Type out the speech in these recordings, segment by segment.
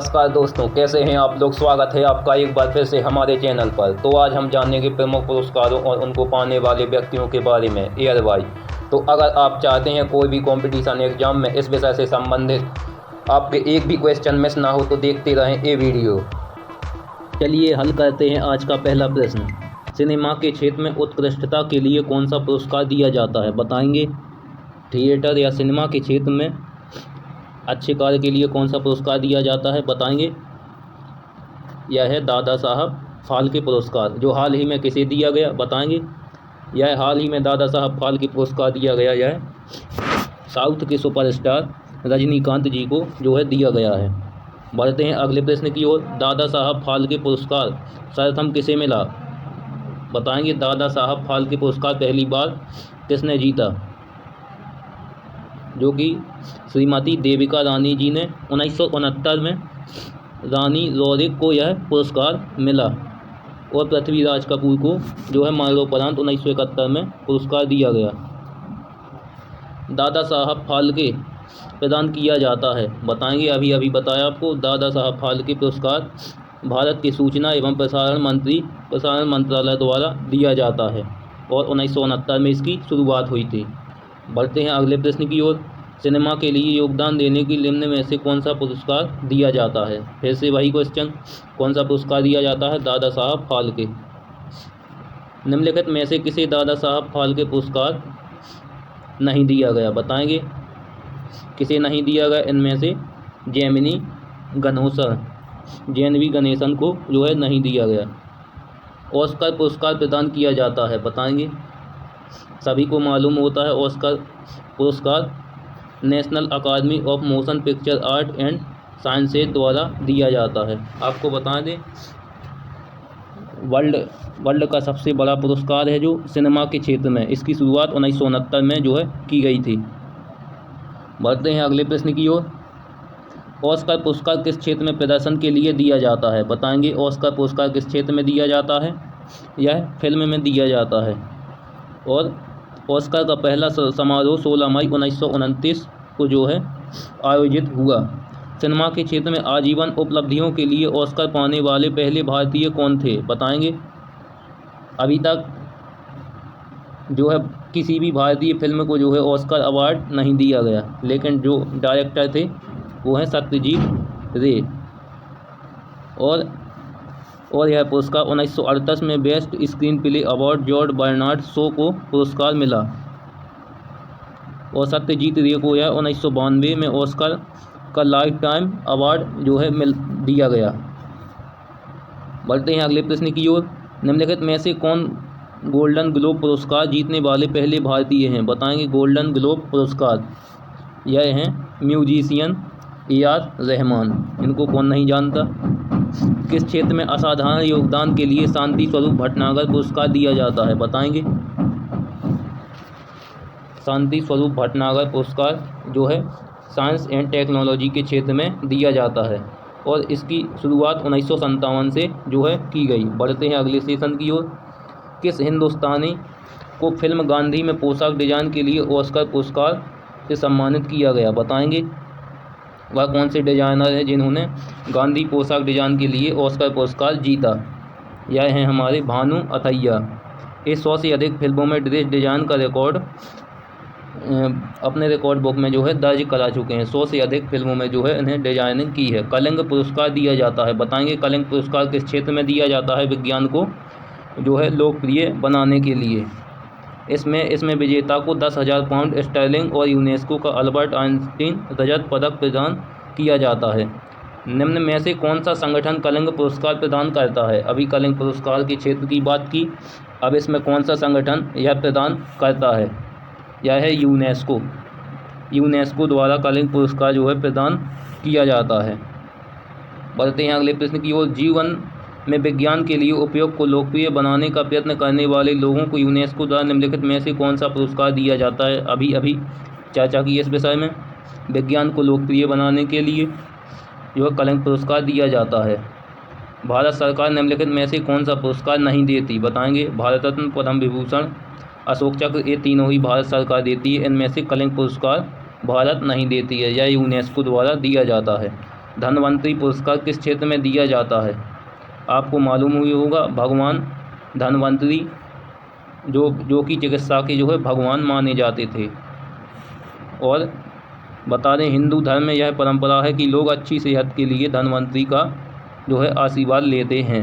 नमस्कार दोस्तों, कैसे हैं आप लोग। स्वागत है आपका एक बार फिर से हमारे चैनल पर। तो आज हम जानेंगे प्रमुख पुरस्कारों और उनको पाने वाले व्यक्तियों के बारे में ईयर वाइज। तो अगर आप चाहते हैं कोई भी कंपटीशन एग्जाम में इस विषय से संबंधित आपके एक भी क्वेश्चन मिस ना हो तो देखते रहें ये वीडियो। चलिए हल करते हैं आज का पहला प्रश्न। सिनेमा के क्षेत्र में उत्कृष्टता के लिए कौन सा पुरस्कार दिया जाता है, बताएंगे। थिएटर या सिनेमा के क्षेत्र में अच्छे कार्य के लिए कौन सा पुरस्कार दिया जाता है, बताएंगे। यह है दादा साहब फाल्के पुरस्कार, जो हाल ही में किसे दिया गया, बताएंगे। यह हाल ही में दादा साहब फाल्के पुरस्कार दिया गया, यह साउथ के सुपरस्टार रजनीकांत जी को जो है दिया गया है। बढ़ते हैं अगले प्रश्न की ओर। दादा साहब फाल्के पुरस्कार सर्वप्रथम किसे मिला, बताएंगे। दादा साहब फाल्के पुरस्कार पहली बार किसने जीता, जो कि श्रीमती देविका रानी जी ने 1969 में रानी लॉरेक को यह पुरस्कार मिला और पृथ्वीराज कपूर को जो है मरणोपरांत 1971 में पुरस्कार दिया गया। दादा साहब फाल्के प्रदान किया जाता है, बताएंगे। अभी बताया आपको। दादा साहब फाल्के पुरस्कार भारत के सूचना एवं प्रसारण मंत्रालय द्वारा दिया जाता है और 1969 में इसकी शुरुआत हुई थी। बढ़ते हैं अगले प्रश्न की ओर। सिनेमा के लिए योगदान देने की निम्न में से कौन सा पुरस्कार दिया जाता है, फिर से वही क्वेश्चन, कौन सा पुरस्कार दिया जाता है। दादा साहब फाल्के। निम्नलिखित में से किसे दादा साहब फाल्के पुरस्कार नहीं दिया गया, बताएंगे। किसे नहीं दिया गया इनमें से। जेमिनी गणेशन को जो है नहीं दिया गया। ऑस्कर पुरस्कार प्रदान किया जाता है, बताएंगे। सभी को मालूम होता है ऑस्कर पुरस्कार national academy of motion picture art and sciences द्वारा दिया जाता है। आपको बता दें वर्ल्ड का सबसे बड़ा पुरस्कार है जो सिनेमा के क्षेत्र में, इसकी शुरुआत 1969 में जो है की गई थी। बढ़ते हैं अगले प्रश्न की ओर। ऑस्कर पुरस्कार किस क्षेत्र में प्रदर्शन के लिए दिया जाता है, बताएंगे। ऑस्कर पुरस्कार किस क्षेत्र में दिया जाता है, यह फिल्म में दिया जाता है। और ऑस्कर का पहला समारोह 16 मई 1929 को जो है आयोजित हुआ। सिनेमा के क्षेत्र में आजीवन उपलब्धियों के लिए ऑस्कर पाने वाले पहले भारतीय कौन थे, बताएंगे। अभी तक जो है किसी भी भारतीय फिल्म को जो है ऑस्कर अवार्ड नहीं दिया गया, लेकिन जो डायरेक्टर थे वो हैं सत्यजीत रे। और यह पुरस्कार 1938 में best screenplay award George Bernard Shaw को पुरस्कार मिला और सत्यजीत रे को यह 1992 में ऑस्कर का लाइफ टाइम अवार्ड जो है दिया गया। बढ़ते हैं अगले प्रश्न की ओर। निम्नलिखित में से कौन गोल्डन ग्लोब पुरस्कार जीतने वाले पहले भारतीय हैं, बताएंगे। गोल्डन ग्लोब पुरस्कार यह हैं म्यूजिशियन AR रहमान, इनको कौन नहीं जानता। किस क्षेत्र में असाधारण योगदान के लिए शांति स्वरूप भटनागर पुरस्कार दिया जाता है, बताएंगे। शांति स्वरूप भटनागर पुरस्कार जो है साइंस एंड टेक्नोलॉजी के क्षेत्र में दिया जाता है और इसकी शुरुआत 1957 से जो है की गई। बढ़ते हैं अगले सेशन की ओर। किस हिंदुस्तानी को फिल्म गांधी में पोशाक डिजाइन के लिए ऑस्कर पुरस्कार से सम्मानित किया गया, बताएंगे। वह कौन से डिजाइनर हैं जिन्होंने गांधी पोशाक डिजाइन के लिए ऑस्कर पुरस्कार जीता। यह हैं हमारे भानु अथैया। ये 100 से अधिक फिल्मों में ड्रेस डिजाइन का रिकॉर्ड अपने रिकॉर्ड बुक में जो है दर्ज करा चुके हैं। 100 से अधिक फिल्मों में जो है इन्हें डिजाइनिंग की है। कलिंग पुरस्कार दिया जाता है, बताएंगे। कलिंग पुरस्कार किस क्षेत्र में दिया जाता है, विज्ञान को जो है लोकप्रिय बनाने के लिए। इसमें विजेता को 10,000 पाउंड स्टर्लिंग और यूनेस्को का अल्बर्ट आइंस्टीन रजत पदक प्रदान किया जाता है। निम्न में से कौन सा संगठन कलिंग पुरस्कार प्रदान करता है। अभी कलिंग पुरस्कार के क्षेत्र की बात की, अब इसमें कौन सा संगठन यह प्रदान करता है। यह है यूनेस्को द्वारा कलिंग पुरस्कार जो है प्रदान किया जाता है। बढ़ते हैं अगले प्रश्न की ओर। जीवन में विज्ञान के लिए उपयोग को लोकप्रिय बनाने का प्रयत्न करने वाले लोगों को यूनेस्को द्वारा निम्नलिखित में से कौन सा पुरस्कार दिया जाता है। अभी चर्चा की इस विषय में। विज्ञान को लोकप्रिय बनाने के लिए जो है कलिंग पुरस्कार दिया जाता है। भारत सरकार निम्नलिखित में से कौन सा पुरस्कार नहीं देती, बताएंगे। भारत रत्न, पद्म विभूषण, अशोक चक्र, ये तीनों ही भारत सरकार देती है। इनमें से कलिंग पुरस्कार भारत नहीं देती है, यह यूनेस्को द्वारा दिया जाता है। धन्वंतरि पुरस्कार किस क्षेत्र में दिया जाता है? आपको मालूम हुई होगा, भगवान धन्वंतरि जो कि चिकित्सा के जो है भगवान माने जाते थे। और बता दें, हिंदू धर्म में यह परंपरा है कि लोग अच्छी सेहत के लिए धन्वंतरि का जो है आशीर्वाद लेते हैं।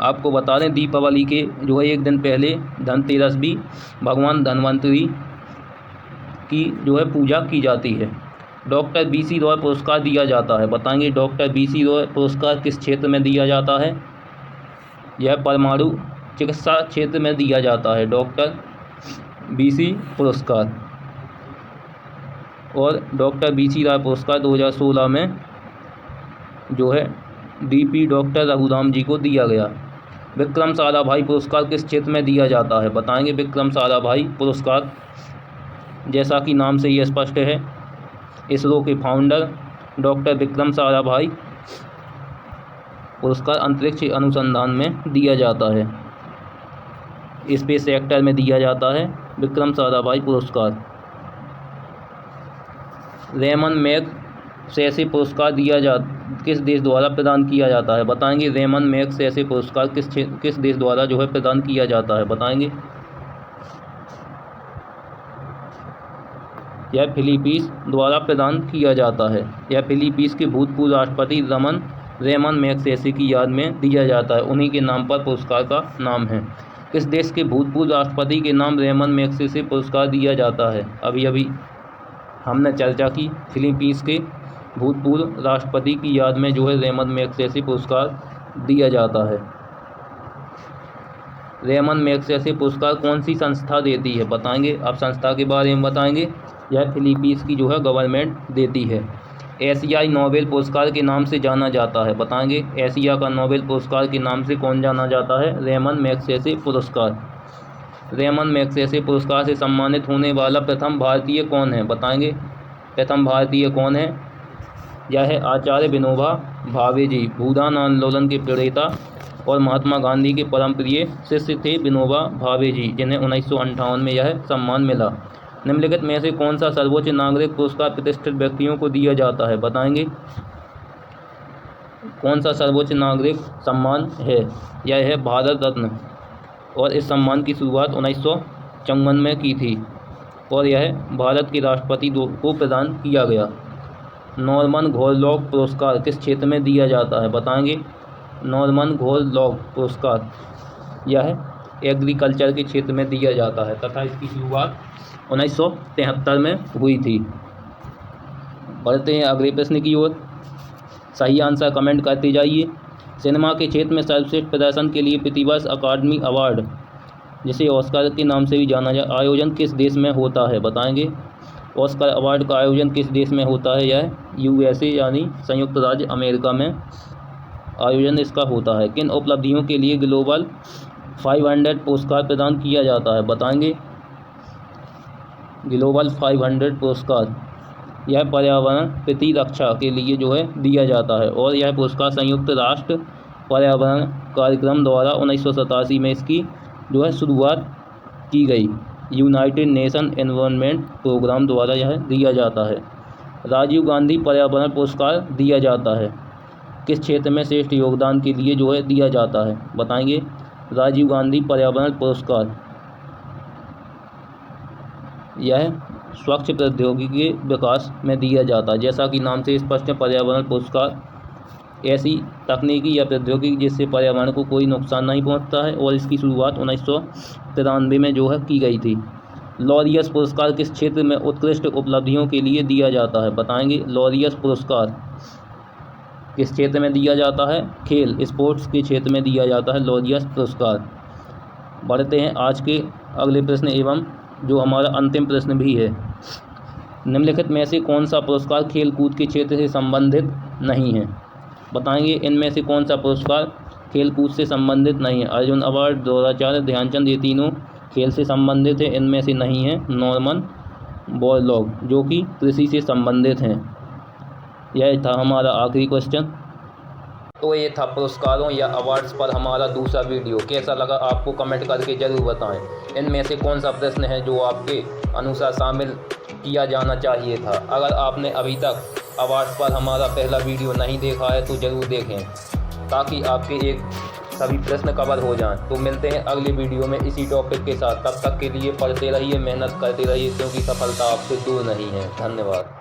आपको बता दें, दीपावली के जो है एक दिन पहले धनतेरस भी भगवान धन्वंतरि की जो है पूजा की जाती है। डॉक्टर BC रॉय पुरस्कार दिया जाता है, बताएंगे डॉक्टर BC रॉय पुरस्कार किस क्षेत्र में दिया जाता है? यह परमाणु चिकित्सा क्षेत्र में दिया जाता है, डॉक्टर BC पुरस्कार। और डॉक्टर BC रॉय पुरस्कार 2016 में जो है DP डॉक्टर रघुराम जी को दिया गया। विक्रम साराभाई पुरस्कार किस क्षेत्र में दिया जाता है? बताएंगे विक्रम साराभाई पुरस्कार जैसा कि नाम से ही स्पष्ट है, इसरो के फाउंडर डॉक्टर विक्रम साराभाई पुरस्कार अंतरिक्ष अनुसंधान में दिया जाता है, स्पेस सेक्टर में दिया जाता है विक्रम साराभाई पुरस्कार। रेमन मैगसेसे पुरस्कार किस देश द्वारा प्रदान किया जाता है? बताएंगे रेमन मैगसेसे पुरस्कार किस देश द्वारा जो है प्रदान किया जाता है? बताएंगे यह फिलीपींस द्वारा प्रदान किया जाता है। यह फिलीपींस के भूतपूर्व राष्ट्रपति रेमन मैगसेसे की याद में दिया जाता है, उन्हीं के नाम पर पुरस्कार का नाम है। किस देश के भूतपूर्व राष्ट्रपति के नाम रेमन मैगसेसे पुरस्कार दिया जाता है? अभी हमने चर्चा की, फिलीपींस के भूतपूर्व राष्ट्रपति की याद में जो है रेमन मैगसेसे पुरस्कार दिया जाता है। रेमन मैगसेसे पुरस्कार कौन सी संस्था देती है? बताएंगे, आप संस्था के बारे में बताएंगे। यह फिलीपींस की जो है गवर्नमेंट देती है। एशियाई नोबेल पुरस्कार के नाम से जाना जाता है, बताएंगे एशिया का नोबेल पुरस्कार के नाम से कौन जाना जाता है? रेमन मैगसेसे पुरस्कार। रेमन मैगसेसे पुरस्कार से सम्मानित होने वाला प्रथम भारतीय कौन है? बताएंगे प्रथम भारतीय कौन है? यह है आचार्य विनोबा भावे जी, भूदान आंदोलन के प्रणेता और महात्मा गांधी के परम प्रिय शिष्य थे विनोबा भावे जी, जिन्हें 1958 में यह सम्मान मिला। निम्नलिखित में से कौन सा सर्वोच्च नागरिक पुरस्कार प्रतिष्ठित व्यक्तियों को दिया जाता है? बताएंगे कौन सा सर्वोच्च नागरिक सम्मान है? यह है भारत रत्न, और इस सम्मान की शुरुआत 1954 में की थी और यह भारत के राष्ट्रपति को प्रदान किया गया। नॉर्मन घोरलॉग पुरस्कार किस क्षेत्र में दिया जाता है? बताएंगे नॉर्मन घोरलॉग पुरस्कार यह एग्रीकल्चर के क्षेत्र में दिया जाता है तथा इसकी शुरुआत 1973 में हुई थी। बढ़ते हैं अगले प्रश्न की ओर। सही आंसर कमेंट करते जाइए। सिनेमा के क्षेत्र में सर्वश्रेष्ठ प्रदर्शन के लिए प्रतिवर्ष अकादमी अवार्ड, जिसे ऑस्कर के नाम से भी जाना जाए, आयोजन किस देश में होता है? बताएंगे ऑस्कर अवार्ड का आयोजन किस देश में होता है? यह USA यानी संयुक्त राज्य अमेरिका में आयोजन इसका होता है। किन उपलब्धियों के लिए ग्लोबल 500 पुरस्कार प्रदान किया जाता है? बताएंगे ग्लोबल 500 पुरस्कार यह पर्यावरण प्रतिरक्षा के लिए जो है दिया जाता है और यह पुरस्कार संयुक्त राष्ट्र पर्यावरण कार्यक्रम द्वारा 1987 में इसकी जो है शुरुआत की गई। यूनाइटेड नेशन एनवायरनमेंट प्रोग्राम द्वारा यह दिया जाता है। राजीव गांधी पर्यावरण पुरस्कार दिया जाता है किस क्षेत्र में श्रेष्ठ योगदान के लिए जो है दिया जाता है? बताएंगे राजीव गांधी पर्यावरण पुरस्कार यह स्वच्छ प्रौद्योगिकी विकास में दिया जाता है। जैसा कि नाम से स्पष्ट है, पर्यावरण पुरस्कार ऐसी तकनीकी या प्रौद्योगिकी जिससे पर्यावरण को कोई नुकसान नहीं पहुंचता है और इसकी शुरुआत 1993 में जो है की गई थी। लॉरियस पुरस्कार किस क्षेत्र में उत्कृष्ट उपलब्धियों के लिए दिया जाता है? बताएंगे लॉरियस पुरस्कार किस क्षेत्र में दिया जाता है? खेल स्पोर्ट्स के क्षेत्र में दिया जाता है लॉरियस पुरस्कार। बढ़ते हैं आज के अगले प्रश्न एवं जो हमारा अंतिम प्रश्न भी है। निम्नलिखित में से कौन सा पुरस्कार खेल कूद के क्षेत्र से संबंधित नहीं है? बताएंगे इनमें से कौन सा पुरस्कार खेल कूद से संबंधित नहीं है? अर्जुन अवार्ड, द्रोणाचार्य, ध्यानचंद, ये तीनों खेल से संबंधित है, इनमें से नहीं है नॉर्मन बोरलॉग जो कि कृषि से संबंधित हैं। यह था हमारा आखिरी क्वेश्चन। तो ये था पुरस्कारों या अवार्ड्स पर हमारा दूसरा वीडियो। कैसा लगा आपको कमेंट करके ज़रूर बताएं। इनमें से कौन सा प्रश्न है जो आपके अनुसार शामिल किया जाना चाहिए था? अगर आपने अभी तक आवाज़ पर हमारा पहला वीडियो नहीं देखा है तो ज़रूर देखें, ताकि आपके सभी प्रश्न कवर हो जाएं। तो मिलते हैं अगले वीडियो में इसी टॉपिक के साथ। तब तक के लिए पढ़ते रहिए, मेहनत करते रहिए, क्योंकि सफलता आपसे दूर नहीं है। धन्यवाद।